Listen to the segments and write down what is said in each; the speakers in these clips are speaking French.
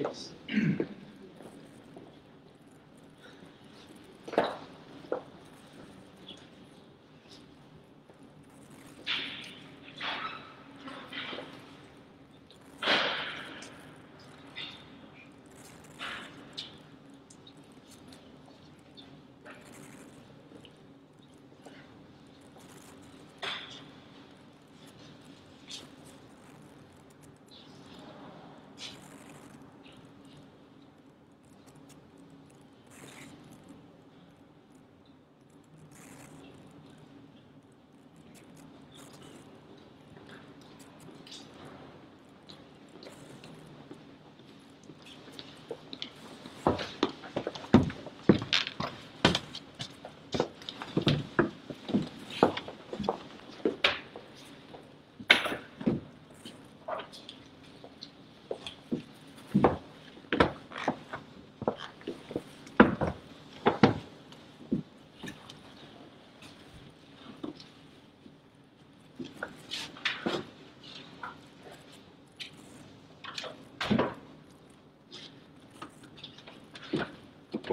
case.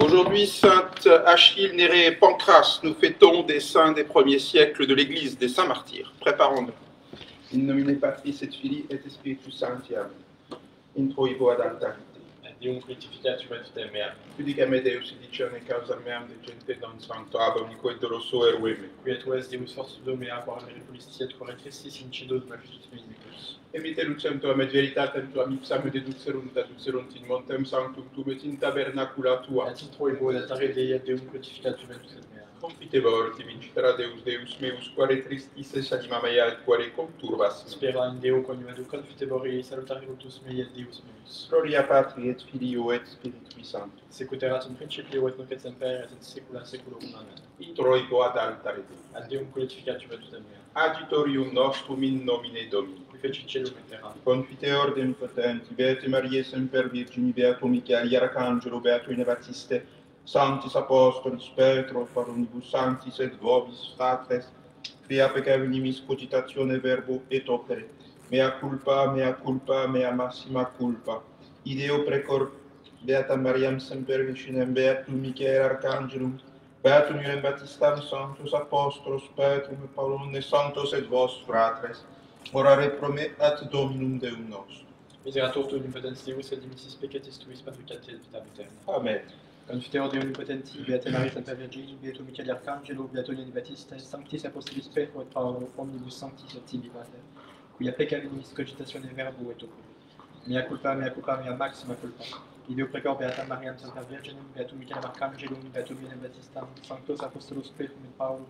Aujourd'hui, Sainte Achille, Nérée et Pancrace, nous fêtons des saints des premiers siècles de l'Église, des saints martyrs. Préparons-nous. In nomine Patris et Filii et Spiritus Sancti. Amen. Introibo ad altarite. Deum crucificatum et te mea. Judicame Deus edicione causa meam de gente non sancto ab omnico et doloso erueme. Qui et Deus fortus domea, quam mericulisi et quam Christis incido de majustus medicus. Emite lucem tuam et veritatem tuam ipsam et deduxerunt in montem sanctum tuum et in tabernacula tua. Et introibo ad altare Dei Deum crucificatum et te mea. Confitebor ti vincitera Deus meus, quare tristis es anima mea et quare conturbas me. Spera in Deo coniuado confitebori salutare cultus mei et Deus meus. Gloria Patri et Filio et Spiritui Sancto. Secuterat in principio et nunc et semper et in saecula saeculorum. Amen. Introibo ad altare Dei. Ad Deum crucificatum et te mea. Adiutorium nostrum in nomine Domini. Qui feci celum et terram. Confiteor de potenti, Beate Mariae semper Virgini, Beato Michaeli, Arcangelo, Beato Ine Baptiste, Sanctis Apostolis, Petro, Parunibus Sanctis et Vobis, Fratres, quia peccavinimis cogitatione verbo et opere, mea culpa, mea massima culpa. Ideo precor Beata Mariam semper Virginem, Beatum Michael Arcangelum, Beatum Ionem Baptistam, Sanctus Apostolos, Petrum et Paulum, et Sanctos et vos, Fratres, orare pro me ad Dominum Deum nostrum. Miserator tu omnipotens Deus et dimissis peccatis tuis patricate et vitam aeterna. Amen. Confiteor Dei omnipotenti, Beate Maria Sancta Virgini, Beato Michaeli Arcangelo, Beato Ioannis Baptiste, Sanctis Apostolis Petro et Paolo, omnibus sanctis et tibi pater, quia peccavinimis cogitatione verbo et opere. Mea culpa, mea maxima culpa. Ideo precor Beata Mariam Sancta Virginem, Beatum Michaelem Arcangelum, Beatum Ioannem Baptistam, Sanctos Apostolos Petrum et Paulum,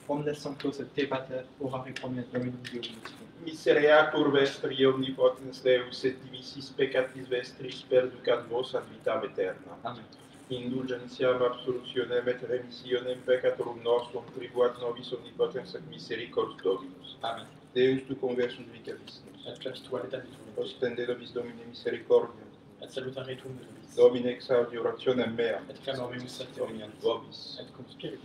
omnes sanctos et te pater, orare pro me Dominum Deum nostrum. Misereatur vestri omnipotens Deus et dimissis peccatis vestris perducat vos ad vitam aeterna. Amen. Indulgentiam absolutionem et remissionem peccatorum nostrum tribuat nobis omnipotens et misericors Dominus. Amen. Deus tu conversus vicavisnus. Et clapituale tabitum. Ostende nobis Domine misericordiam. Et salutare tuum de nobis. Domine exaudi orationem mea. Et clamorem sanctioriant. Vobis. Et cum spiritu.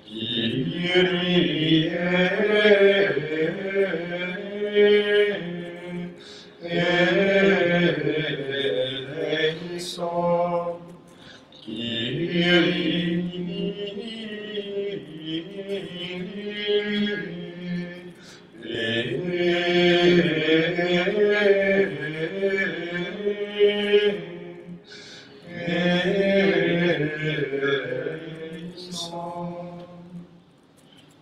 Kyrie eleison,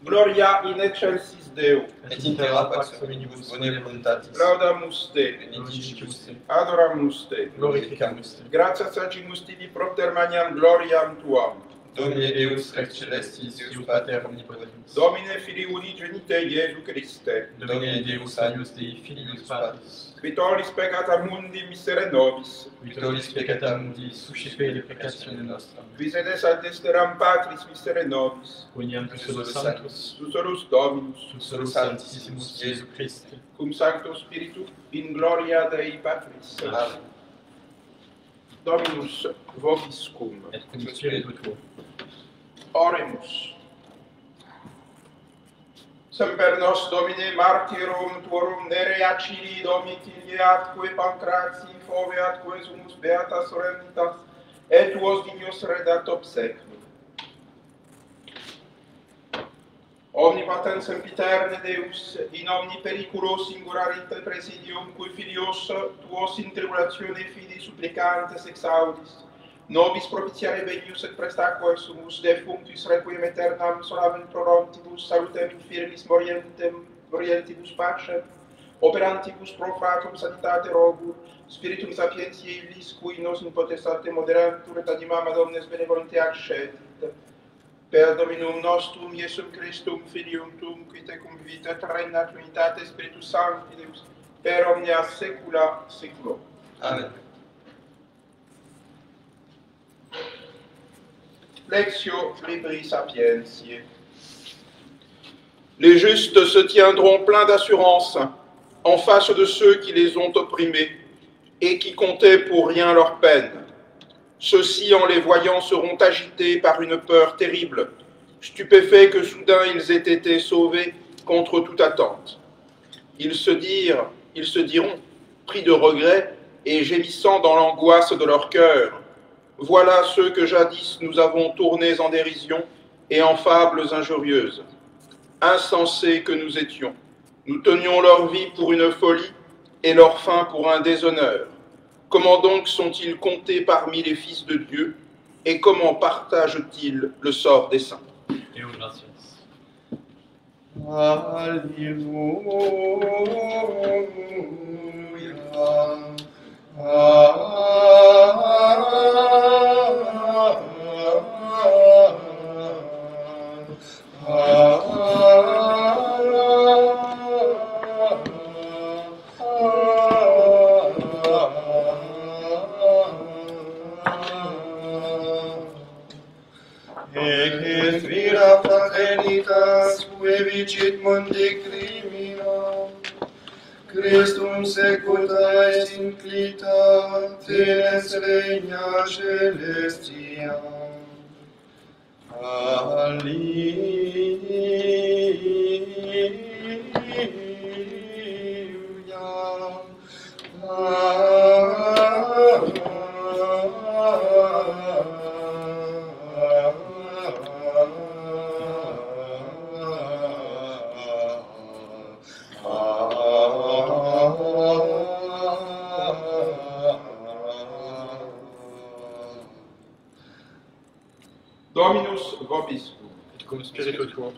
Gloria in excelsis Deo. et in terra pax hominibus bone voluntatis. Laudamus Te. Benedicimus te. Adoramus Te. Glorificamus te. Gratias agimus Tibi propter magnam gloriam Tuam. Domine Deus Rex Celestis, Deus Pater Omnipotens. Domine Filii unigenite Iesu Christe. Domine Deus Agnus Dei Filius Patris. Qui tollis peccata mundi misere nobis. Qui tollis peccata mundi, suscipe le peccatione nostra. Qui sedes ad desteram Patris misere nobis. Uniam tu solus Sanctus, Tu solus Dominus. tu solus Sanctissimus Iesu Christe. Cum Sancto Spiritu in gloria Dei Patris. Amen. Dominus vobiscum. Et cum spiritu tuo. Oremus. Semper nos Domine martyrum tuorum nerea cili domicilie atque Pancratii fove atque sumus beata solemnitas et tuos dignos redat obsequium. Omnipotens sempiterne Deus, in omni periculo singurarite presidium, cui filios tuos in tribulatione fidi supplicantes exaudis, nobis propitiare benius et prestaque sumus defunctis requiem aeternam solavent prorontibus salutem infirmis morientibus pacem, operantibus pro fratum sanitate rogur, spiritum sapientiae illis cui nos in potestate moderantur et animam ad omnes benevolente accedit. Per Dominum nostrum Iesum Christum Filium Tuum, qui tecum vivit et regnat unitate Spiritus Sancti Deus, per omnia saecula saeculorum. Amen. Lectio Libri Sapientiae. Les justes se tiendront pleins d'assurance en face de ceux qui les ont opprimés et qui comptaient pour rien leur peine. Ceux-ci, en les voyant, seront agités par une peur terrible, stupéfaits que soudain ils aient été sauvés contre toute attente. Ils se diront, pris de regret et gémissant dans l'angoisse de leur cœur, voilà ceux que jadis nous avons tournés en dérision et en fables injurieuses. Insensés que nous étions, nous tenions leur vie pour une folie et leur fin pour un déshonneur. Comment donc sont-ils comptés parmi les fils de Dieu et comment partagent-ils le sort des saints? Deo gratias. Et vira fraternitas cui vicit mundi crimina, Christum seculta est inclita, tenes regna celestia. Alleluia. Dominus vobiscum. Et cum spiritu tuo.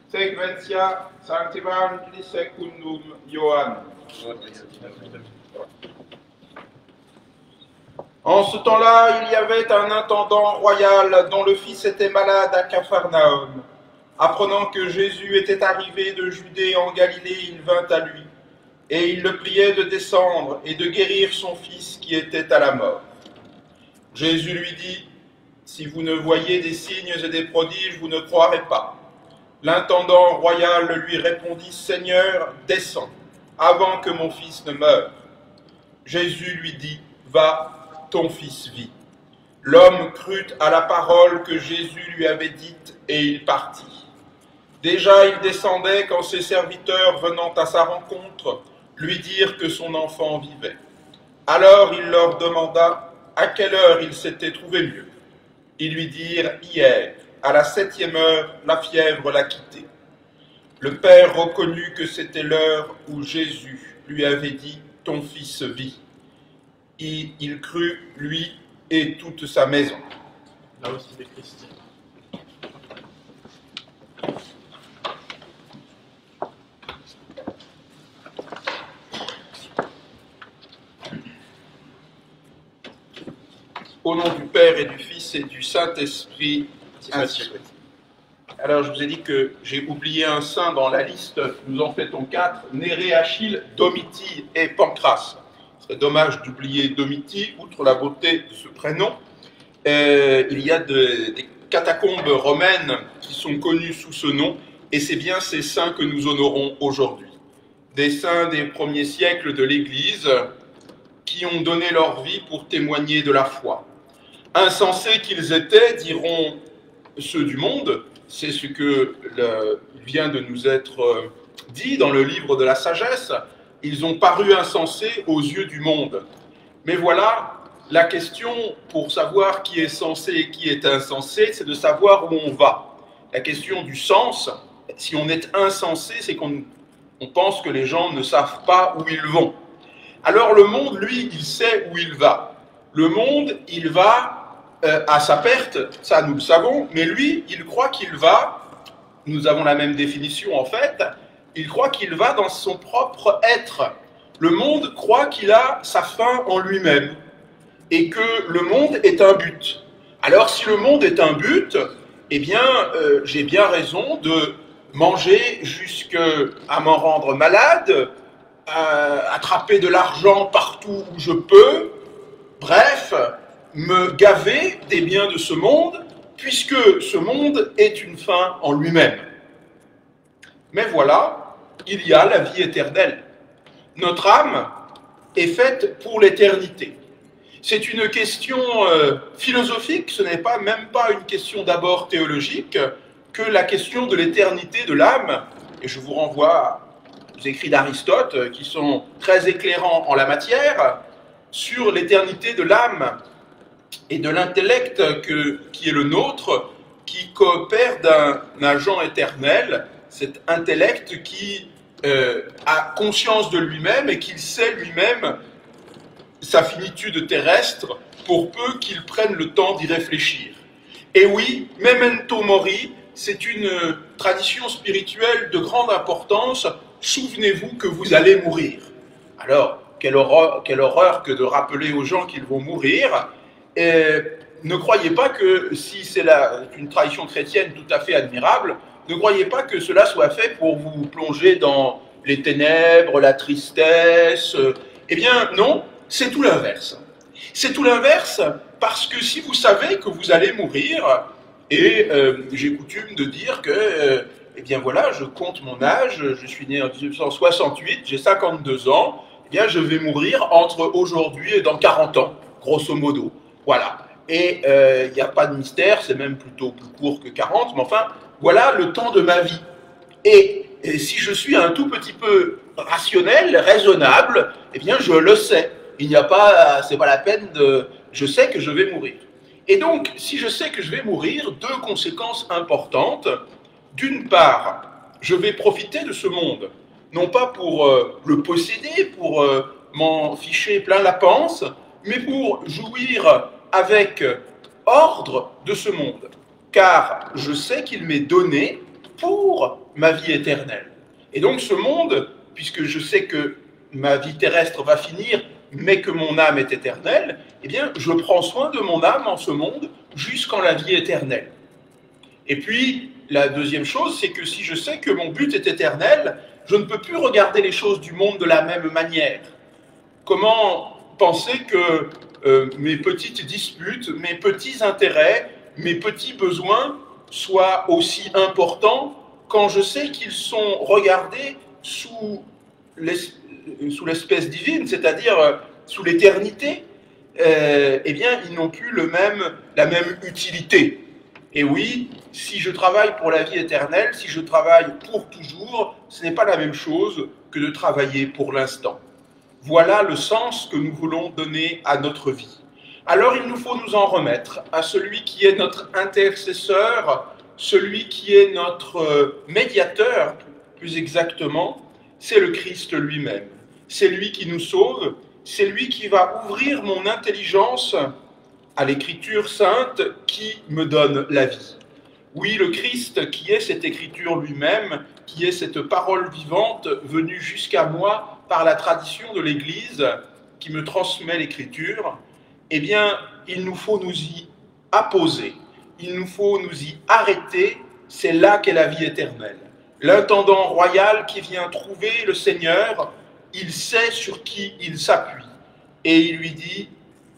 Sequentia Sancti Evangelii secundum Ioannum. En ce temps-là, il y avait un intendant royal dont le fils était malade à Capharnaüm. Apprenant que Jésus était arrivé de Judée en Galilée, il vint à lui, et il le priait de descendre et de guérir son fils qui était à la mort. Jésus lui dit, « Si vous ne voyez des signes et des prodiges, vous ne croirez pas. » L'intendant royal lui répondit, « Seigneur, descends, avant que mon fils ne meure. » Jésus lui dit, « Va, ton fils vit. » L'homme crut à la parole que Jésus lui avait dite, et il partit. Déjà il descendait quand ses serviteurs, venant à sa rencontre, lui dirent que son enfant vivait. Alors il leur demanda à quelle heure il s'était trouvé mieux. Ils lui dirent hier, à la 7e heure, la fièvre l'a quitté. Le père reconnut que c'était l'heure où Jésus lui avait dit « Ton fils vit ». Il crut, lui et toute sa maison. Là aussi des Christians. Au nom du Père et du Fils et du Saint-Esprit, ainsi soit. Alors, je vous ai dit que j'ai oublié un saint dans la liste. Nous en fêtons 4, Nérée, Achille, Domitie et Pancrace. Ce serait dommage d'oublier Domitie, outre la beauté de ce prénom. Il y a des catacombes romaines qui sont connues sous ce nom, et c'est bien ces saints que nous honorons aujourd'hui. Des saints des premiers siècles de l'Église qui ont donné leur vie pour témoigner de la foi. Insensés qu'ils étaient, diront ceux du monde, c'est ce que vient de nous être dit dans le livre de la sagesse, ils ont paru insensés aux yeux du monde. Mais voilà, la question pour savoir qui est sensé et qui est insensé, c'est de savoir où on va. La question du sens, si on est insensé, c'est qu'on pense que les gens ne savent pas où ils vont. Alors le monde, lui, il sait où il va. Le monde, il va à sa perte, ça nous le savons, mais lui, il croit qu'il va, nous avons la même définition en fait, il croit qu'il va dans son propre être. Le monde croit qu'il a sa fin en lui-même et que le monde est un but. Alors si le monde est un but, eh bien, j'ai bien raison de manger jusqu'à m'en rendre malade, attraper de l'argent partout où je peux, bref, me gaver des biens de ce monde, puisque ce monde est une fin en lui-même. Mais voilà, il y a la vie éternelle. Notre âme est faite pour l'éternité. C'est une question philosophique, ce n'est même pas une question d'abord théologique, que la question de l'éternité de l'âme, et je vous renvoie aux écrits d'Aristote, qui sont très éclairants en la matière, sur l'éternité de l'âme et de l'intellect qui est le nôtre, qui coopère d'un agent éternel, cet intellect qui a conscience de lui-même et qu'il sait lui-même sa finitude terrestre pour peu qu'il prenne le temps d'y réfléchir. Et oui, memento mori, c'est une tradition spirituelle de grande importance. Souvenez-vous que vous allez mourir. Alors, quelle horreur que de rappeler aux gens qu'ils vont mourir. Ne croyez pas que, si c'est une tradition chrétienne tout à fait admirable, ne croyez pas que cela soit fait pour vous plonger dans les ténèbres, la tristesse. Eh bien, non, c'est tout l'inverse. C'est tout l'inverse parce que si vous savez que vous allez mourir, et j'ai coutume de dire que, eh bien voilà, je compte mon âge, je suis né en 1968, j'ai 52 ans, eh bien je vais mourir entre aujourd'hui et dans 40 ans, grosso modo. Voilà. Et il n'y a pas de mystère, c'est même plutôt plus court que 40, mais enfin, voilà le temps de ma vie. Et si je suis un tout petit peu rationnel, raisonnable, eh bien je le sais. Il n'y a pas, c'est pas la peine de... Je sais que je vais mourir. Et donc, si je sais que je vais mourir, deux conséquences importantes. D'une part, je vais profiter de ce monde, non pas pour le posséder, pour m'en ficher plein la panse, mais pour jouir avec ordre de ce monde. Car je sais qu'il m'est donné pour ma vie éternelle. Et donc ce monde, puisque je sais que ma vie terrestre va finir, mais que mon âme est éternelle, eh bien, je prends soin de mon âme en ce monde jusqu'en la vie éternelle. Et puis, la deuxième chose, c'est que si je sais que mon but est éternel, je ne peux plus regarder les choses du monde de la même manière. Comment penser que mes petites disputes, mes petits intérêts, mes petits besoins soient aussi importants quand je sais qu'ils sont regardés sous l'espèce divine, c'est-à-dire sous l'éternité, eh bien, ils n'ont plus la même utilité. Et oui, si je travaille pour la vie éternelle, si je travaille pour toujours, ce n'est pas la même chose que de travailler pour l'instant. Voilà le sens que nous voulons donner à notre vie. Alors il nous faut nous en remettre à celui qui est notre intercesseur, celui qui est notre médiateur, plus exactement, c'est le Christ lui-même. C'est lui qui nous sauve, c'est lui qui va ouvrir mon intelligence à l'écriture sainte qui me donne la vie. Oui, le Christ qui est cette écriture lui-même, qui est cette parole vivante venue jusqu'à moi par la tradition de l'Église qui me transmet l'écriture, eh bien, il nous faut nous y apposer, il nous faut nous y arrêter, c'est là qu'est la vie éternelle. L'intendant royal qui vient trouver le Seigneur, il sait sur qui il s'appuie, et il lui dit,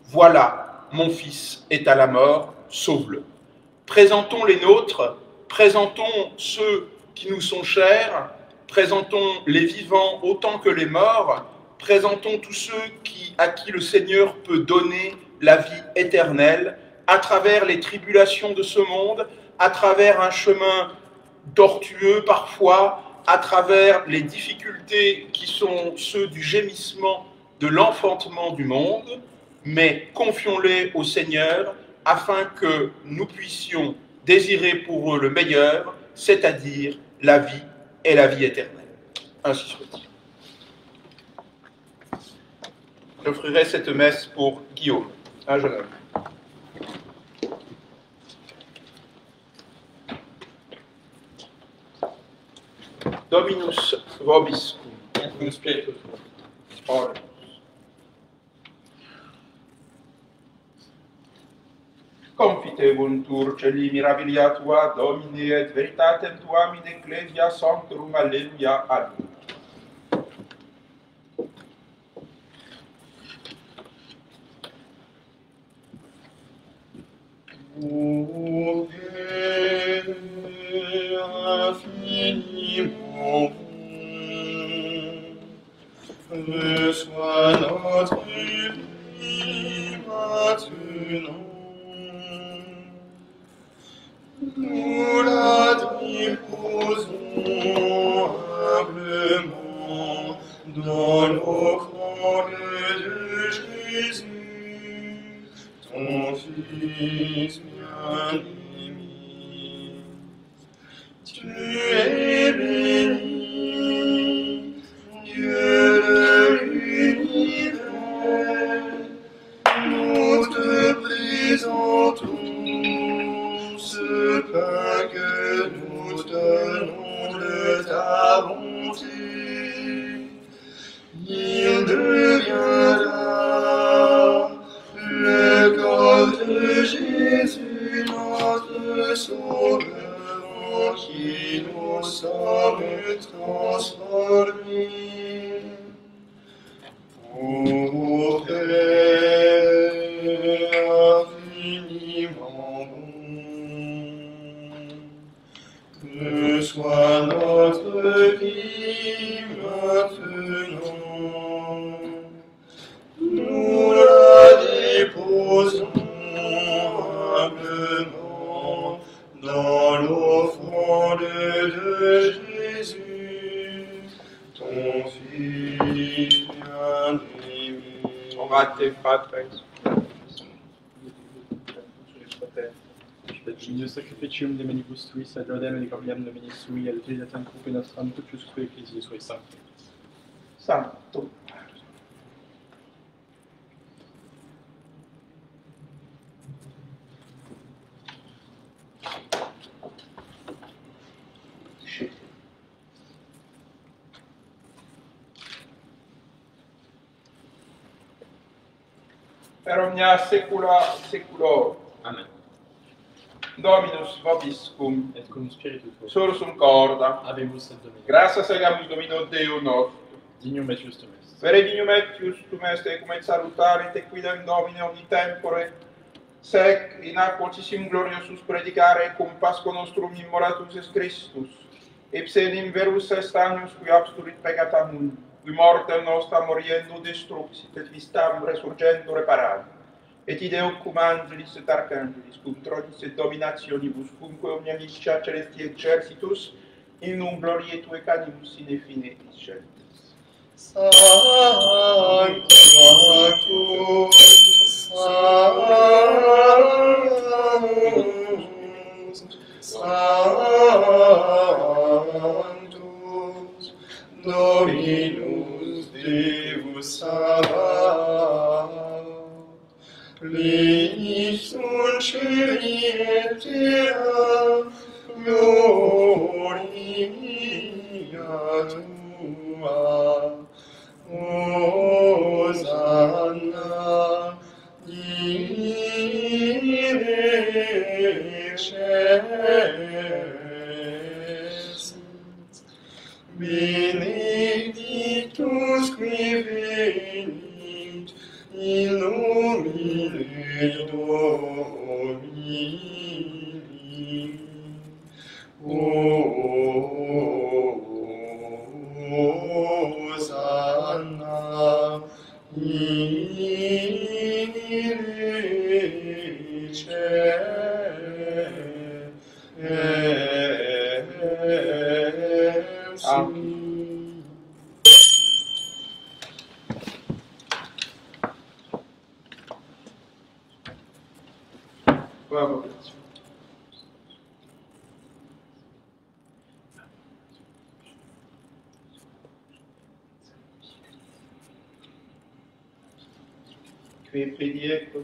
voilà, mon fils est à la mort, sauve-le. Présentons les nôtres, présentons ceux qui nous sont chers, présentons les vivants autant que les morts, présentons tous ceux à qui le Seigneur peut donner la vie éternelle, à travers les tribulations de ce monde, à travers un chemin tortueux parfois, à travers les difficultés qui sont ceux du gémissement, de l'enfantement du monde, mais confions-les au Seigneur afin que nous puissions désirer pour eux le meilleur, c'est-à-dire la vie et la vie éternelle. Ainsi soit-il. J'offrirai cette messe pour Guillaume, un jeune homme. Dominus vobiscum. Et cum spiritus tuo. Oremus. Confitebuntur celi mirabilia tua, Domine, et veritatem tuam in ecclesia sanctorum, alleluia, amen. Ô Père infiniment bon, reçois notre vie maintenant. Nous la déposons humblement dans l'offrande de Jésus, ton Fils bien-aimé. Tu es béni, Dieu de l'univers, nous te présentons ce pain que nous tenons de ta bonté. Il deviendra le corps de Jésus, notre Sauveur, en qui nous sommes transformés. Ô Père infiniment bon, reçois notre vie maintenant. Nous la déposons humblement dans l'offrande de Jésus, ton Fils bien-aimé. Orate Patres. Dio sacrificium de menibus tuis, ad rodem et gloriam nomini sui, ad utilitate cupe nostram, tutus que ecclesiae sui sancti. Santo. Per omnia saecula saeculorum. Amen. Dominus vobiscum. Et cum spiritu tuo. Sursum corda. Habemus et Domine. Gratias agamus Domino Deo nostro. Dignum et justum est. Vere dignum et justum est, ecum et salutare te quidem Domine omni tempore, sec in aquotissim gloriosus predicare cum Pasco nostrum immolatus est Christus, ipse in verus est agnus qui absturit peccata mundi, qui mortem nostra moriendo destruxit et vistam resurgendo reparabit. et ideo cum angelis et arcangelis, cum tronis et dominationibus, cumque omnia militia celesti exercitus, in num gloriae Tue canimus sine fine discentis. Sanctus, Sanctus, Dominus Deus Sabaoth, plenius sunt caeli et terra, gloria Tua. Hosanna in excelsis, benedictus qui venit in nomine Domini. Hosanna in excelsis. Bravo. Qui predico.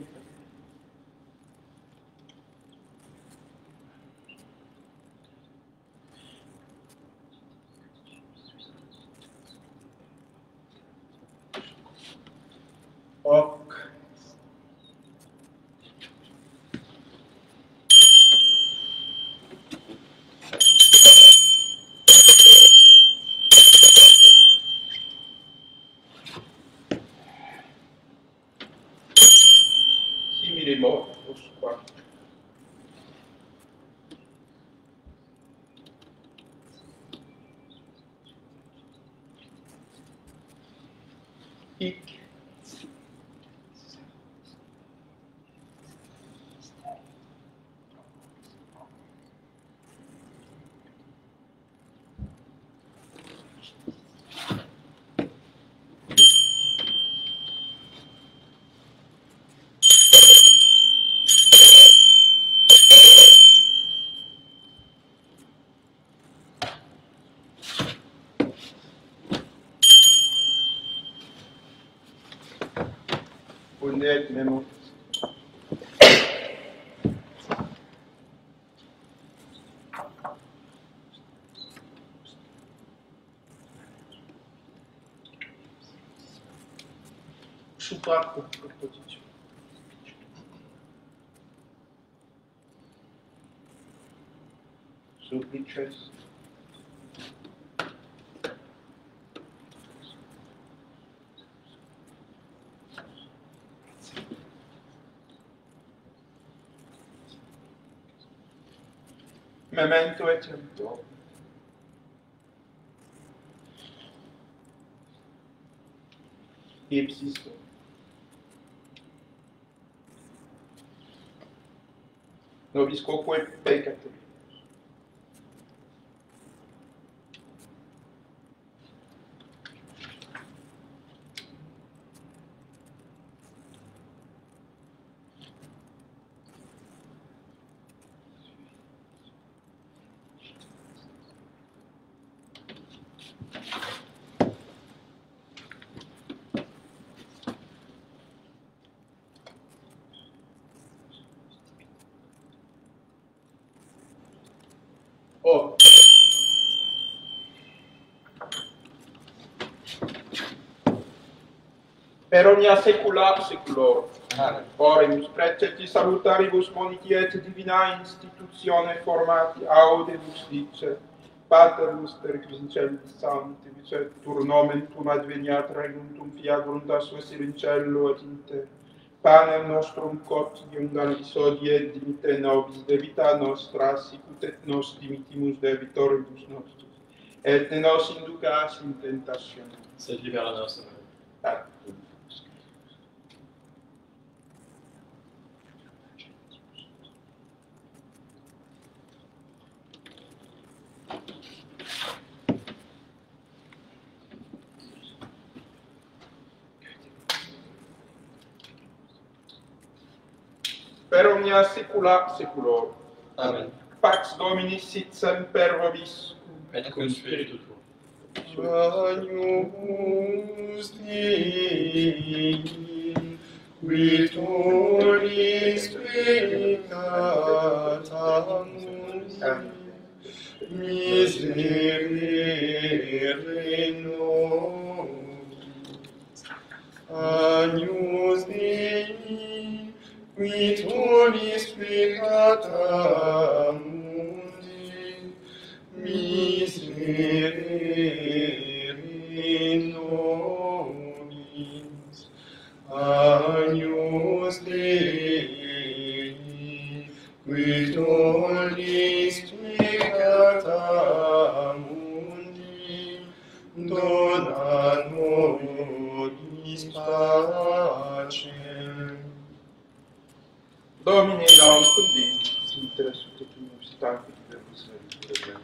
Hoc. Simile mortus qua. Hic. Honnête même. Super proposition. Supplices. Memento et tempore. Ipsisto. Nobis quoque peccator. Oh. Per omnia saecula saeculorum. Oremus preceptis salutaribus moniti et divina institutione formati audebus dice, Pater noster qui in celis sanctificetur et tur nomen tuum adveniat regnum tuum, fiat voluntas tua sicut in cielo et in terra. Panem nostrum quotidium da nobis hodie et dimitte nobis debita nostra, sicut et nos dimittimus debitoribus nostris. Et ne nos inducas in tentationem, Sed libera nos. per omnia saecula saeculorum. Amen. Pax Domini sit semper vobiscum. Et cum spiritu tuo. Agnus Dei, qui tollis peccata mundi, miserere nobis. Agnus Dei, qui tollis peccata mundi, miserere nobis. Agnus Dei, qui tollis peccata mundi, dona nobis pacem. Domine nostrum Dei, inter sutetinum citati verbis vitae.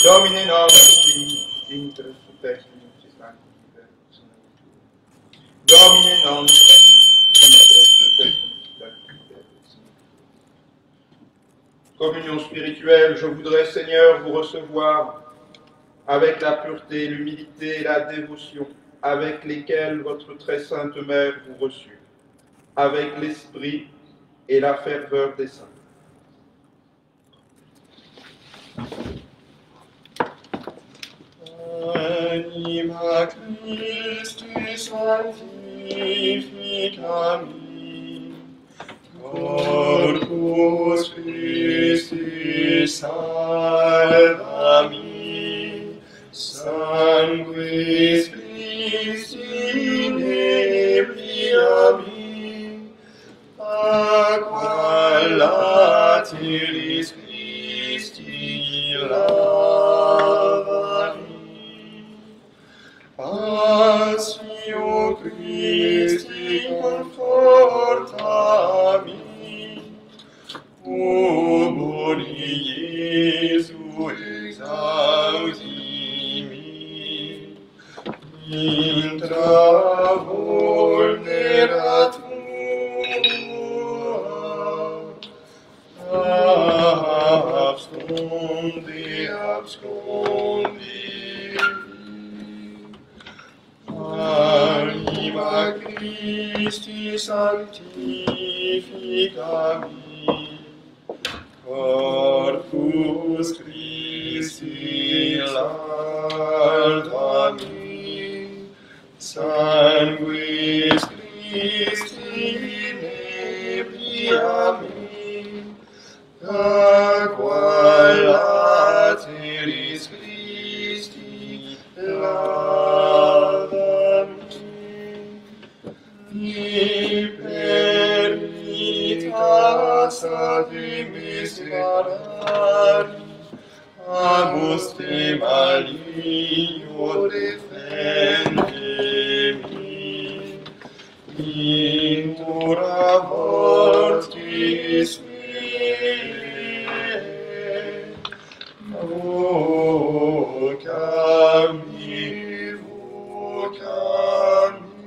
Domine nostrum Dei, inter sutetinum citati verbis vitae. Domine nostrum Dei, inter sutetinum citati verbis vitae. Communion spirituelle, je voudrais, Seigneur, vous recevoir avec la pureté, l'humilité et la dévotion avec lesquelles votre très sainte mère vous reçut, avec l'esprit et la ferveur des saints. Anima Christi sanctificami, Corpus Christi salvami, Sanguis Christi inebriami, Aqua lateris Christi lavami, Passio Christi confortami, Oboli Iesu exaudimi, intra vulnera tua, abscondi, Anima Christi sanctificami, Corpus Christi lavami, Sanguis Christi inebriami, Aqua lateris Christi lavami, permittas ad miserari, amus te maligno defendemi, intura mortis meae, vocami, vocami.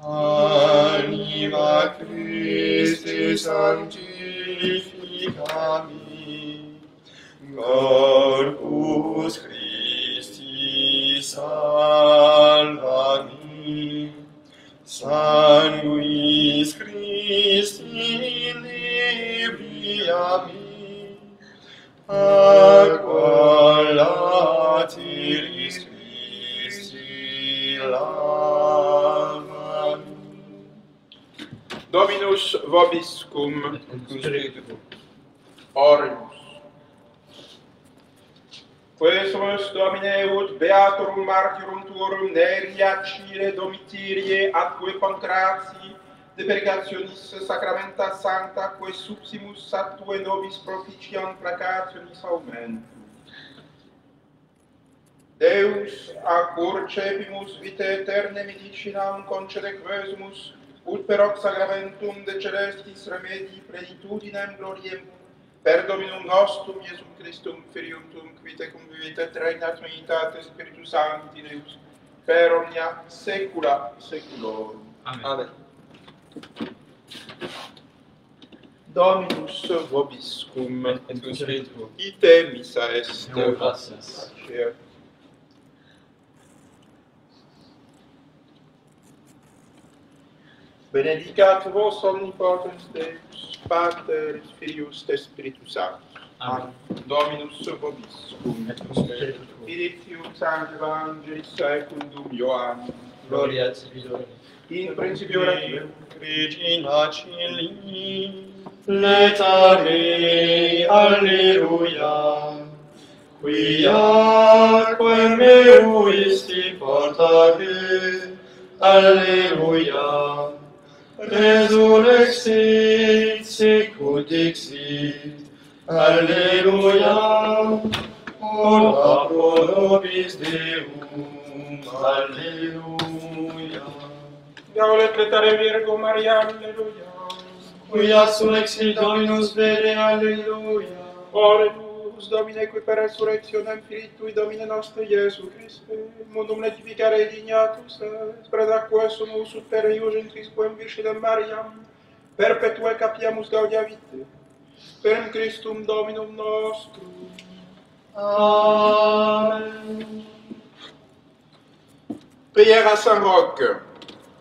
Anima Christi sanctificami, Corpus Christi salvami, Sanguis Christi inebriami, Aqua lateris Christi lavami. Dominus vobiscum. Et cum spiritu tuo. Oremus. Quesumus Domine ut beaturum martyrum tuorum Neria Cire Domitirie atque Pancratii de purgationis sacramenta sancta quae subsimus atue nobis propitiam placationis aumentum. Deus ac urcepimus vitae aeterne medicinam concede quesumus ut per hoc sacramentum de celestis remedii plenitudinem gloriem per Dominum nostrum Iesum Christum Filium tuum, qui te convivit et regnat in unitate Spiritus Sancti Deus, per omnia saecula saeculorum. Amen. Amen. Dominus vobiscum, et spiritu. ite missa est. Deo gratias. Benedicat vos omnipotens Deus, Pater, Filius et Spiritus Sanctus. Amen. Dominus vobiscum, Et spiritu. Filitius Evangelis secundum Ioannem. Gloria tibi Domine. In principio era Regina Cili, Letare, alleluia. Quiaque meruisti portate, alleluia. Resurrexit, sicut dixit, alleluia. Ora pro nobis Deum, alleluia. Gaudet letare Virgo Maria, alleluia. Quia surrexit Dominus vere, alleluia. Oremus Domine qui per resurrectionem Filii Tui Domine nostre Iesu Christe, mundum letificare dignatus est, preda quae sumus superius intrisquem Virginem Mariam, perpetue capiamus gaudia vitae, per Christum Dominum nostrum. Amen. Prière à Saint Roch.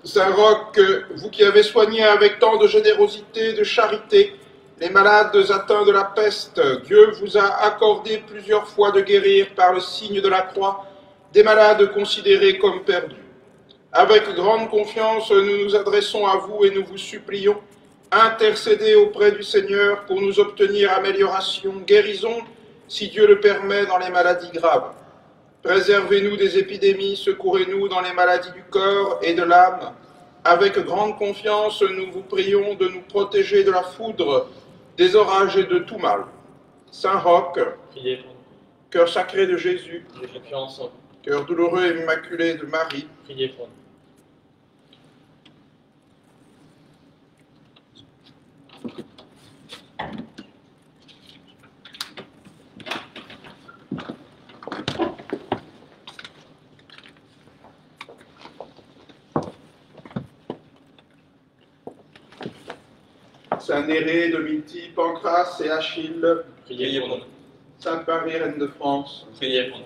Saint Roch, vous qui avez soigné avec tant de générosité, de charité, les malades atteints de la peste, Dieu vous a accordé plusieurs fois de guérir par le signe de la croix des malades considérés comme perdus. Avec grande confiance, nous nous adressons à vous et nous vous supplions, intercédez auprès du Seigneur pour nous obtenir amélioration, guérison, si Dieu le permet, dans les maladies graves. Préservez-nous des épidémies, secourez-nous dans les maladies du corps et de l'âme. Avec grande confiance, nous vous prions de nous protéger de la foudre, des orages et de tout mal. Saint Roch, Priez pour nous. cœur sacré de Jésus, J'ai confiance en vous. cœur douloureux et immaculé de Marie, Priez pour nous. Saint Néré, Domitie, Pancrace et Achille, Priez pour nous. Sainte Marie, Reine de France, Priez pour nous.